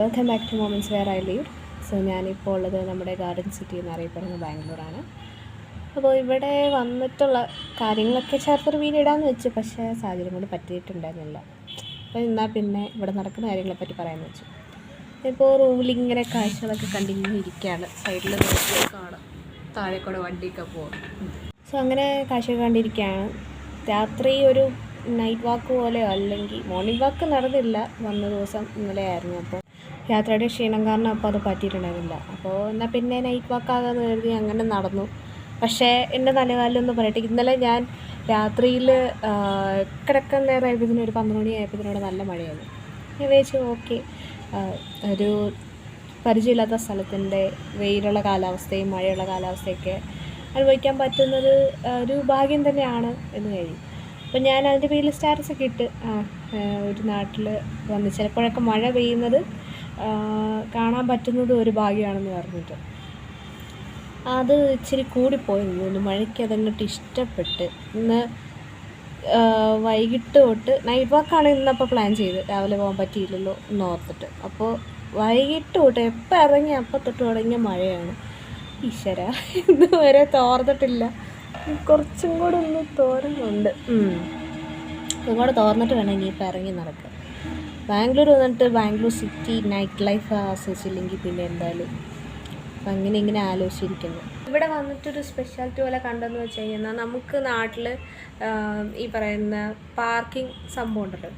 Welcome back to moments where I live. So ഞാനിപ്പോൾ ഉള്ളത് നമ്മുടെ ഗാർഡൻ സിറ്റി എന്നറിയപ്പെടുന്ന ബാംഗ്ലൂരാണ്. അപ്പോൾ ഇവിടെ വന്നിട്ടുള്ള കാര്യങ്ങളൊക്കെ ചേർത്തൊരു വീഡിയോ ഇടാമെന്ന് വെച്ചു, പക്ഷേ സാഹചര്യം കൊണ്ട് പറ്റിയിട്ടുണ്ടായിരുന്നില്ല. അപ്പോൾ എന്നാൽ പിന്നെ ഇവിടെ നടക്കുന്ന കാര്യങ്ങളെപ്പറ്റി പറയാമെന്ന് വെച്ചു. ഇപ്പോൾ റൂമിലിങ്ങനെ കാഴ്ചകളൊക്കെ കണ്ടിങ്ങനെ ഇരിക്കുകയാണ്. സൈഡിൽ നോക്കിയാൽ കാണാം താഴെ കൂടെ വണ്ടിയൊക്കെ പോകും. സോ അങ്ങനെ കാഴ്ചയൊക്കെ കണ്ടിരിക്കുകയാണ്. രാത്രി ഒരു നൈറ്റ് വാക്ക് പോലെയോ അല്ലെങ്കിൽ മോർണിംഗ് വാക്ക് നടന്നില്ല, വന്ന ദിവസം ഇന്നലെ ആയിരുന്നു. അപ്പോൾ യാത്രയുടെ ക്ഷീണം കാരണം അപ്പോൾ അത് പറ്റിയിട്ടുണ്ടായിരുന്നില്ല. അപ്പോൾ എന്നാൽ പിന്നെ നൈറ്റ് വാക്കാകാന്ന് കരുതി അങ്ങനെ നടന്നു. പക്ഷേ എൻ്റെ തലകാലിലൊന്നും പറയട്ടെ, ഇന്നലെ ഞാൻ രാത്രിയിൽ കിടക്കാൻ നേരമായപ്പോഴത്തേനും ഒരു 12 മണിയായപ്പോഴത്തേനോട് നല്ല മഴയായിരുന്നു. ഞാൻ വിചാരിച്ചു ഓക്കെ, ഒരു പരിചയമില്ലാത്ത സ്ഥലത്തിൻ്റെ വെയിലുള്ള കാലാവസ്ഥയും മഴയുള്ള കാലാവസ്ഥയൊക്കെ അനുഭവിക്കാൻ പറ്റുന്നത് ഒരു ഭാഗ്യം തന്നെയാണ് എന്ന് കഴിയും. അപ്പം ഞാൻ അതിൻ്റെ പേരിൽ സ്റ്റാറ്റസൊക്കെ ഇട്ട് ഒരു നാട്ടിൽ വന്ന് ചിലപ്പോഴൊക്കെ മഴ പെയ്യുന്നത് കാണാൻ പറ്റുന്നത് ഒരു ഭാഗ്യമാണെന്ന് പറഞ്ഞിട്ട്. അത് ഇച്ചിരി കൂടിപ്പോയെന്ന് തോന്നുന്നു. മഴയ്ക്ക് അതങ്ങോട്ട് ഇഷ്ടപ്പെട്ട് ഇന്ന് വൈകിട്ട് തൊട്ട് നൈറ്റ് വാക്കാണ് ഇന്നപ്പോൾ പ്ലാൻ ചെയ്ത്, രാവിലെ പോകാൻ പറ്റിയില്ലല്ലോ എന്ന് ഓർത്തിട്ട്. അപ്പോൾ വൈകിട്ട് തൊട്ട് എപ്പോൾ ഇറങ്ങി അപ്പം തൊട്ട് തുടങ്ങിയ മഴയാണ്. ഈശ്വര, ഇതുവരെ തോർന്നിട്ടില്ല. കുറച്ചും കൂടെ ഒന്ന് തോരുന്നുണ്ട്. ഇങ്ങോട്ട് തോർന്നിട്ട് വേണം ഇനിയിപ്പോൾ ഇറങ്ങി നടക്കുക. ബാംഗ്ലൂർ വന്നിട്ട് ബാംഗ്ലൂർ സിറ്റി നൈറ്റ് ലൈഫ് ആസ്വദിച്ചില്ലെങ്കിൽ പിന്നെ എന്തായാലും അപ്പം ഇങ്ങനെ ആലോചിച്ചിരിക്കുന്നു. ഇവിടെ വന്നിട്ടൊരു സ്പെഷ്യാലിറ്റി പോലെ കണ്ടെന്ന് വെച്ച് കഴിഞ്ഞാൽ, നമുക്ക് നാട്ടിൽ ഈ പറയുന്ന പാർക്കിംഗ് സംഭവം ഉണ്ടല്ലോ.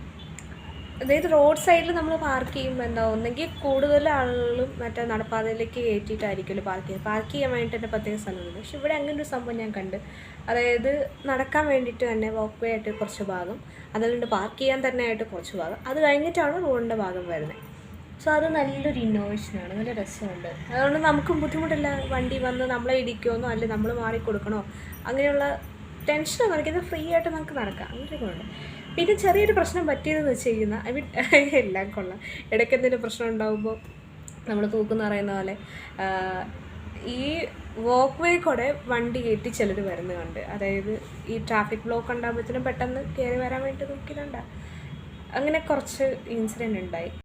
അതായത് റോഡ് സൈഡിൽ നമ്മൾ പാർക്ക് ചെയ്യുമ്പോൾ എന്താ, ഒന്നെങ്കിൽ കൂടുതൽ ആളുകളും മറ്റേ നടപ്പാതയിലേക്ക് കയറ്റിയിട്ടായിരിക്കുമല്ലോ പാർക്ക് ചെയ്യാൻ വേണ്ടിയിട്ട് തന്നെ പ്രത്യേക സ്ഥലമുണ്ട്. പക്ഷെ ഇവിടെ അങ്ങനെ ഒരു സംഭവം ഞാൻ കണ്ട്. അതായത് നടക്കാൻ വേണ്ടിയിട്ട് തന്നെ വാക്ക് വേ ആയിട്ട് കുറച്ച് ഭാഗം, അതുകൊണ്ട് പാർക്ക് ചെയ്യാൻ തന്നെ ആയിട്ട് കുറച്ച് ഭാഗം, അത് കഴിഞ്ഞിട്ടാണ് റോഡിൻ്റെ ഭാഗം വരുന്നത്. സോ അത് നല്ലൊരു ഇന്നോവേഷനാണ്, നല്ല രസമുണ്ട്. അതുകൊണ്ട് നമുക്കും ബുദ്ധിമുട്ടില്ല, വണ്ടി വന്ന് നമ്മളെ ഇടിക്കുമെന്നോ അല്ലെങ്കിൽ നമ്മൾ മാറിക്കൊടുക്കണോ അങ്ങനെയുള്ള ടെൻഷനൊന്നും എനിക്കത് ഫ്രീ ആയിട്ട് നമുക്ക് നടക്കാം. അങ്ങനെയൊക്കെ ഉണ്ട്. പിന്നെ ചെറിയൊരു പ്രശ്നം പറ്റിയതെന്ന് വെച്ച് കഴിഞ്ഞാൽ, ഐ മീൻ എല്ലാം കൊള്ളാം, ഇടയ്ക്ക് എന്തെങ്കിലും പ്രശ്നം ഉണ്ടാകുമ്പോൾ നമ്മൾ തൂക്കുന്ന പറയുന്ന പോലെ ഈ വാക്ക് വേ കൂടെ വണ്ടി കയറ്റി ചിലർ വരുന്നത് കണ്ട്. അതായത് ഈ ട്രാഫിക് ബ്ലോക്ക് ഉണ്ടാകുമ്പോഴത്തേനും പെട്ടെന്ന് കയറി വരാൻ വേണ്ടി നോക്കിയിട്ടുണ്ടാകും. അങ്ങനെ കുറച്ച് ഇൻസിഡൻറ്റ് ഉണ്ടായി.